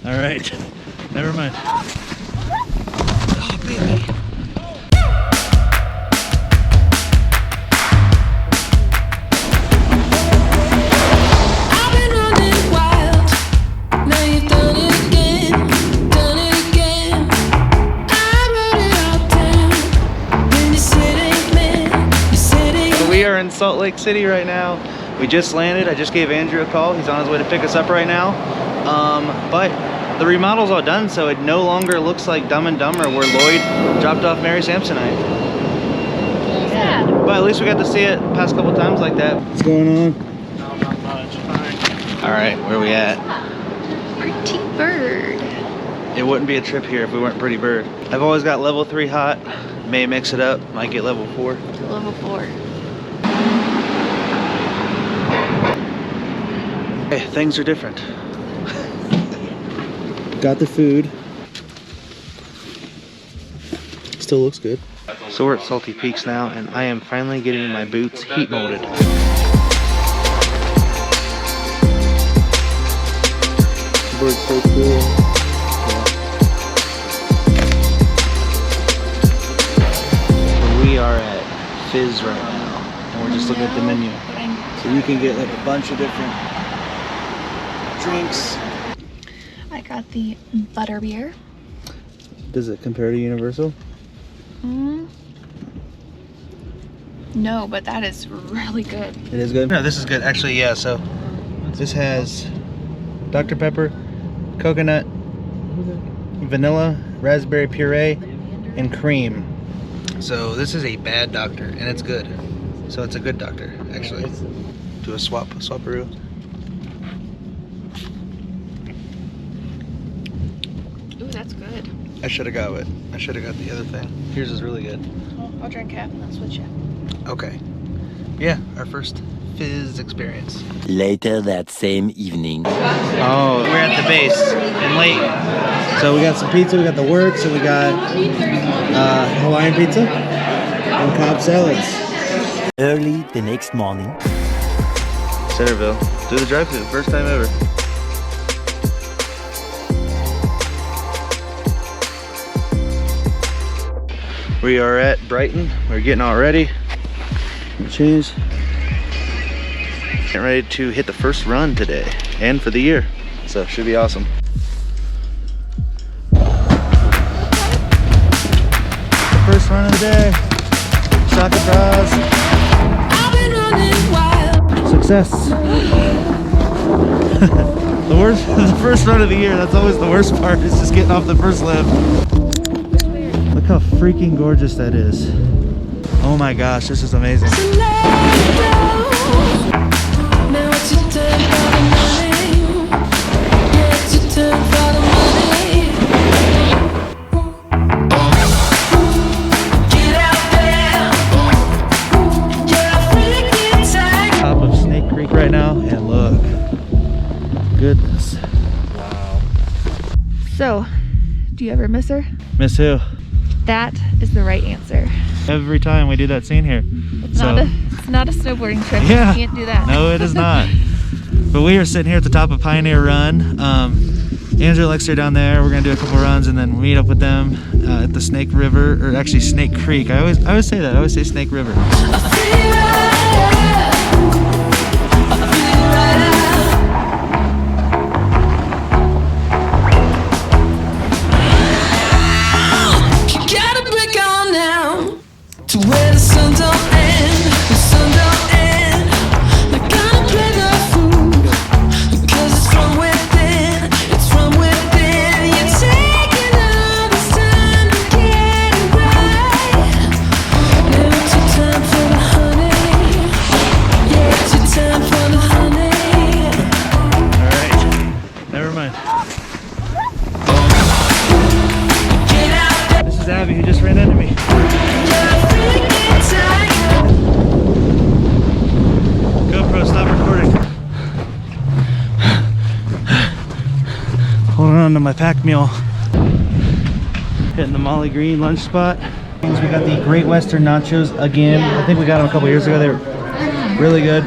All right, never mind. Oh, baby. We are in Salt Lake City right now. We just landed. I just gave Andrew a call. He's on his way to pick us up right now. But the remodel's all done, so it no longer looks like Dumb and Dumber where Lloyd dropped off Mary Samsonite. Yeah. But at least we got to see it past couple times like that. What's going on? No, not much. Fine. All right, where are we at? Pretty Bird. It wouldn't be a trip here if we weren't Pretty Bird. I've always got level 3 hot. May mix it up. Might get level 4. Level 4. Hey, things are different. Got the food. Still looks good. So we're at Salty Peaks now, and I am finally getting my boots heat molded. Bird's so cool. We are at Fizz right now, and we're just looking at the menu. So you can get like a bunch of different drinks. I got the butterbeer. Does it compare to Universal? No, but that is really good. It is good? No, this is good. Actually, yeah, so this has Dr. Pepper, coconut, vanilla, raspberry puree, and cream. So this is a bad doctor, and it's good. So it's a good doctor, actually. Do a swaparoo. Ooh, that's good. I should have got it. I should have got the other thing. Yours is really good. Well, I'll drink half and then switch it. Okay. Yeah, our first Fizz experience. Later that same evening. Oh, we're at the base in Layton. So we got some pizza, we got the works, and we got Hawaiian pizza and Cobb salads. Early the next morning. Centerville. Do the drive-thru, first time ever. We are at Brighton. We're getting all ready. Change. Getting ready to hit the first run today and for the year. So should be awesome. First run of the day. Shaka bras. Success. The first run of the year, that's always the worst part, is just getting off the first lift. Look how freaking gorgeous that is. Oh my gosh, this is amazing. Top of Snake Creek right now, and look. Goodness. Wow. So, do you ever miss her? Miss who? That is the right answer. Every time we do that scene here. It's not a snowboarding trip. Yeah. You can't do that. No, it is not. But we are sitting here at the top of Pioneer Run. Andrew likes her down there. We're gonna do a couple runs and then meet up with them at the Snake River, or actually Snake Creek. I always say that. I always say Snake River. Abby, who just ran into me. GoPro, stop recording. Holding on to my pack mule. Hitting the Molly Green lunch spot. We got the Great Western nachos again. I think we got them a couple years ago. They were really good.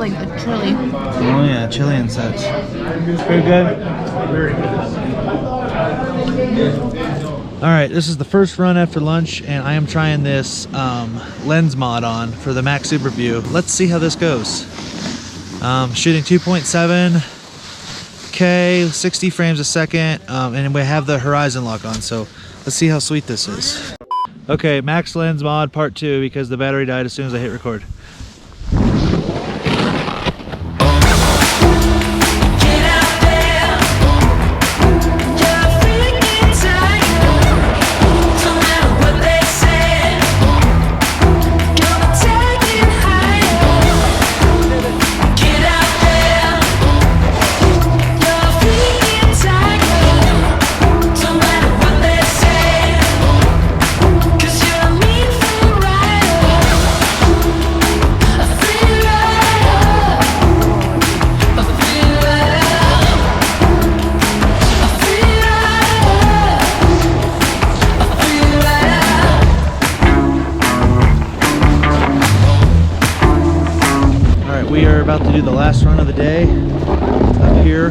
like the chili. Oh yeah, chili and such. Very good. All right, this is the first run after lunch, and I am trying this lens mod on for the Max Super View. Let's see how this goes. Shooting 2.7K, 60 frames a second, and we have the horizon lock on, so let's see how sweet this is. Okay, Max Lens Mod Part 2, because the battery died as soon as I hit record. We are about to do the last run of the day up here.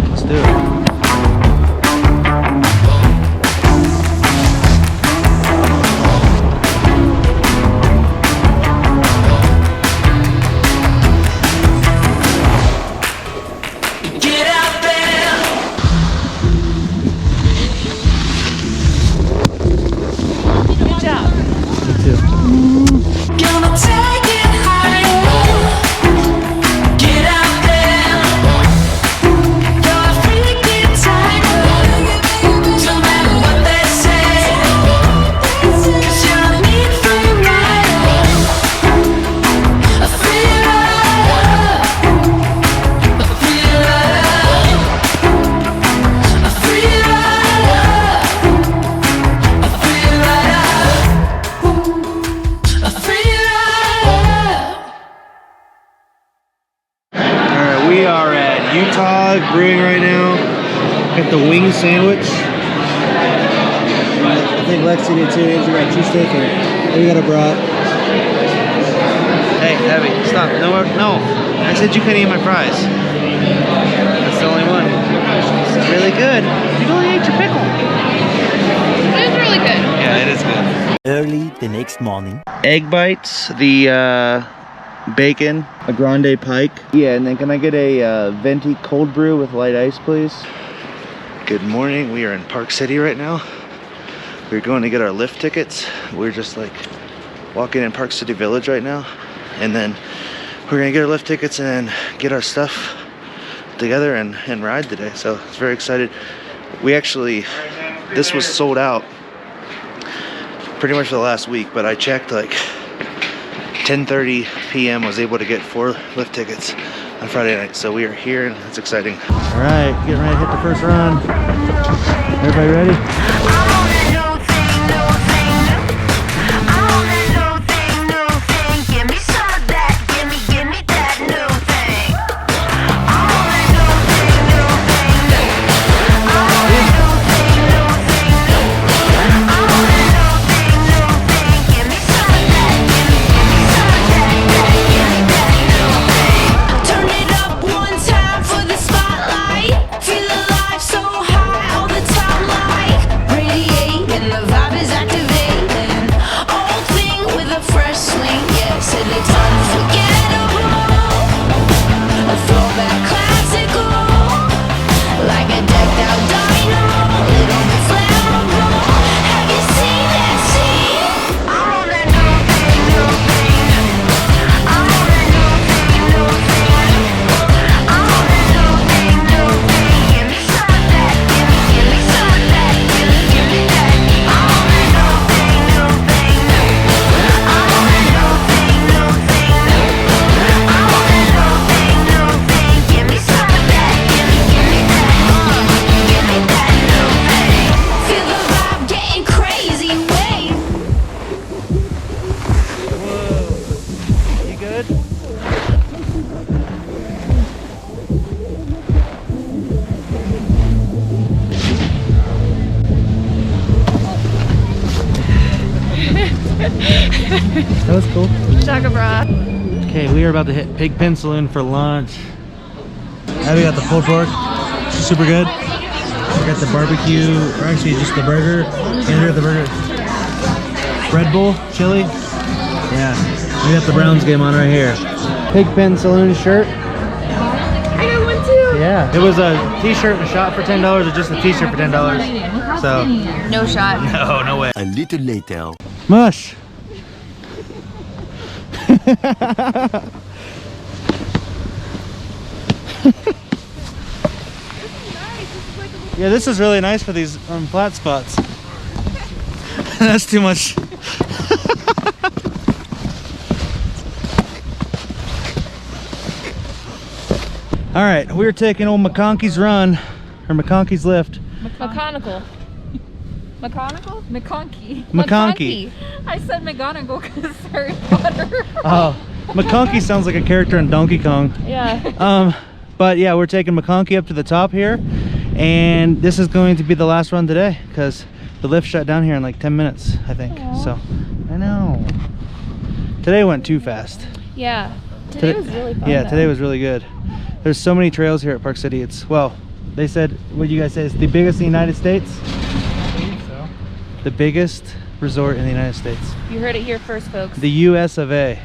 Let's do it. We are at Utah Brewing right now. Got the wing sandwich. I think Lexi did too. Andrew got cheesesteak and we got a brat. Hey, Abby, stop. No, no. I said you couldn't eat my fries. That's the only one. It's really good. You only ate your pickle. It is really good. Yeah, it is good. Early the next morning. Egg bites, the bacon, a grande pike. Yeah, and then can I get a venti cold brew with light ice, please? Good morning. We are in Park City right now. We're going to get our lift tickets. We're just like walking in Park City Village right now, and then we're gonna get our lift tickets and get our stuff together and ride today. So it's very excited. We actually, this was sold out pretty much for the last week, but I checked like 10:30 p.m. was able to get 4 lift tickets on Friday night. So we are here and it's exciting. All right, getting ready to hit the first run. Everybody ready? That was cool. Shaka bra. Okay, we are about to hit Pigpen Saloon for lunch. Now we got the pulled pork, super good. We got the barbecue, or actually just the burger. And we got the burger. Red Bull, chili. Yeah, we got the Browns game on right here. Pigpen Saloon shirt. I got one too. Yeah, it was a t-shirt and a shot for $10, or just a t-shirt for $10. So, No shot. no way. A little later. Mush. Yeah, this is really nice for these flat spots. That's too much. All right, we're taking old McConkey's run, or McConkey's lift. Mechanical. McConical? McConkey. McConkey. I said McGonagall because Harry Potter. Oh, McConkey sounds like a character in Donkey Kong. Yeah. But yeah, we're taking McConkey up to the top here, and this is going to be the last run today because the lift shut down here in like 10 minutes, I think. Aww. So, I know. Today went too fast. Yeah. Today was really fun. Yeah, though. today was really good. There's so many trails here at Park City. It's, well, they said, what you guys say, it's the biggest in the United States? I think so. The biggest resort in the United States. You heard it here first, folks. The US of A.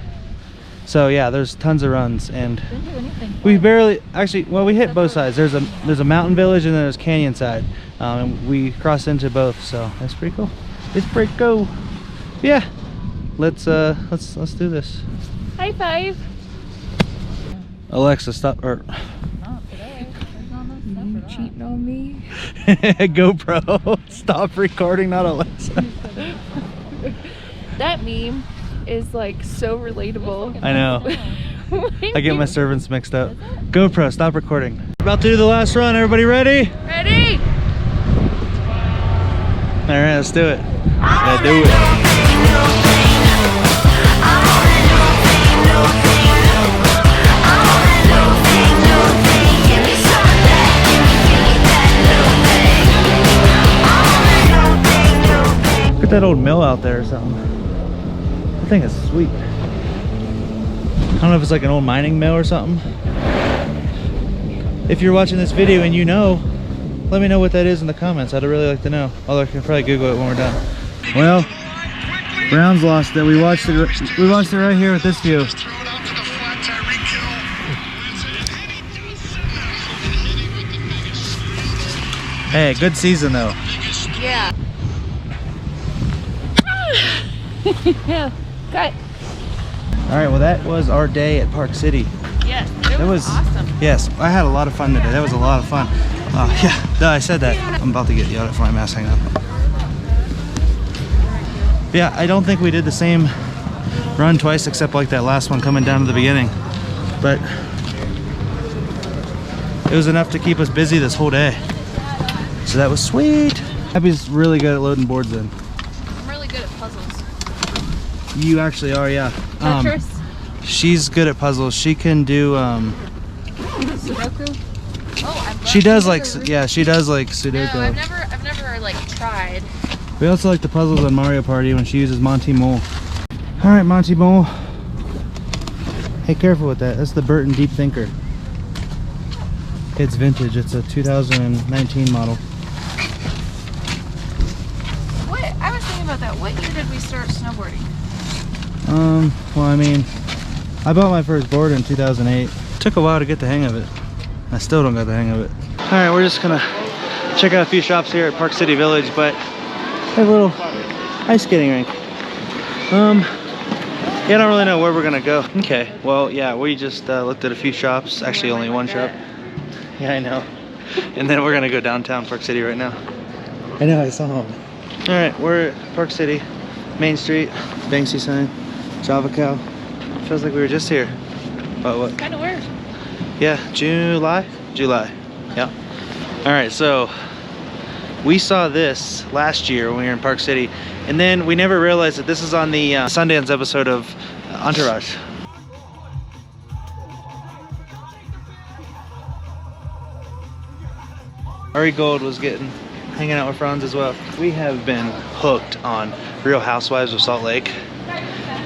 So yeah, there's tons of runs, and Didn't do anything. we barely, actually, well, we hit both sides. There's a mountain village and then there's canyon side, and we crossed into both. So that's pretty cool. It's pretty cool. Yeah, let's do this. High five. Alexa, stop. Or Not today. There's not enough stuff for that. Cheating on me. GoPro, stop recording, not Alexa. That meme is like so relatable. I know. I get my servants mixed up. GoPro, stop recording. About to do the last run. Everybody ready? Ready? All right, let's do it. Yeah, do it. Look at that old mill out there or something. I think it's sweet. I don't know if it's like an old mining mill or something. If you're watching this video and you know, let me know what that is in the comments. I'd really like to know. Although I can probably Google it when we're done. Well, Browns lost it. We watched it right here with this view. Hey, good season though. Yeah. Yeah. Cut. All right, well that was our day at Park City. Yes. That was awesome. Yes, I had a lot of fun today. That was a lot of fun. Yeah, no, I said that. I'm about to get yelled at for my mask hanging up. Yeah, I don't think we did the same run twice except like that last one coming down to the beginning. But it was enough to keep us busy this whole day. So that was sweet. Abby's really good at loading boards in. I'm really good at puzzles. You actually are, yeah. Tetris? She's good at puzzles. She can do Sudoku? Oh, I've she does like, yeah, she does like Sudoku. No, I've never like tried. We also like the puzzles on Mario Party when she uses Monty Mole. All right, Monty Mole. Hey, careful with that. That's the Burton Deep Thinker. It's vintage. It's a 2019 model. What? I was thinking about that. What year did we start snowboarding? Well, I mean, I bought my first board in 2008. Took a while to get the hang of it. I still don't got the hang of it. All right, we're just gonna check out a few shops here at Park City Village, but a little ice skating rink. Yeah, I don't really know where we're gonna go. Okay, well, yeah, we just looked at a few shops. Actually, only one shop. Yeah, I know. And then we're gonna go downtown Park City right now. I know, I saw him. All right, we're at Park City, Main Street, Banksy sign, Java Cow. Feels like we were just here. Oh, what? Kind of weird. Yeah, July. Yeah. All right, so we saw this last year when we were in Park City, and then we never realized that this is on the Sundance episode of Entourage. Ari Gold was getting hanging out with Franz as well. We have been hooked on Real Housewives of Salt Lake.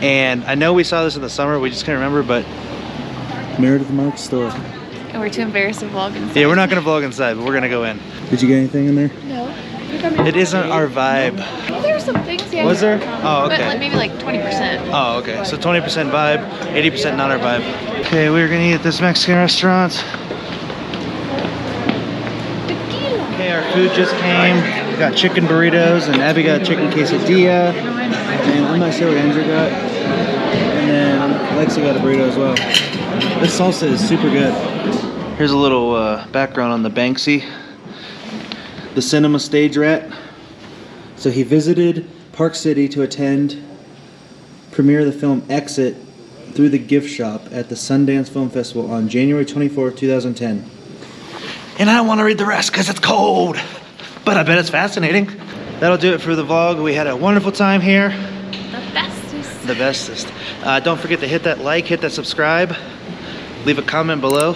And I know we saw this in the summer, we just couldn't remember, but Meredith Mark's store. And we're too embarrassed to vlog inside. Yeah, we're not gonna vlog inside, but we're gonna go in. Did you get anything in there? No. It isn't our vibe. There were some things, yeah. Was there? Oh, But okay. like maybe like 20%. Oh, okay. So 20% vibe, 80% not our vibe. Okay, we're gonna eat at this Mexican restaurant. Okay, our food just came. We got chicken burritos, and Abby got chicken quesadilla. And I'm not sure what Andrew got. And then Lexi got a burrito as well. This salsa is super good. Here's a little background on the Banksy, the cinema stage rat. So he visited Park City to attend premiere of the film Exit through the gift shop at the Sundance Film Festival on January 24th, 2010. And I don't want to read the rest because it's cold, but I bet it's fascinating. That'll do it for the vlog. We had a wonderful time here. The bestest. The bestest. Don't forget to hit that like, hit that subscribe, leave a comment below,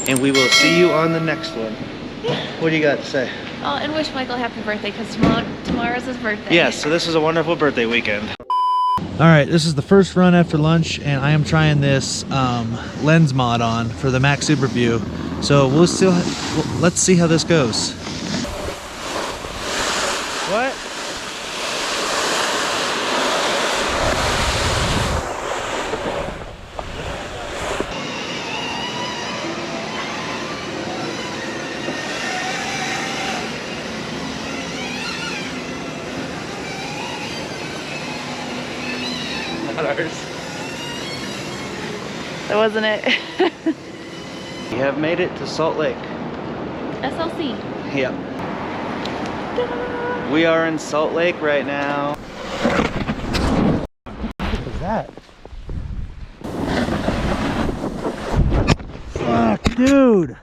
and we will see you on the next one. What do you got to say? Oh, and wish Michael a happy birthday because tomorrow's his birthday. Yes, so this is a wonderful birthday weekend. All right, this is the first run after lunch, and I am trying this lens mod on for the Mac Super View. So let's see how this goes. What? Not ours. That wasn't it. We have made it to Salt Lake. SLC. Yep. We are in Salt Lake right now. What was that? Fuck, dude.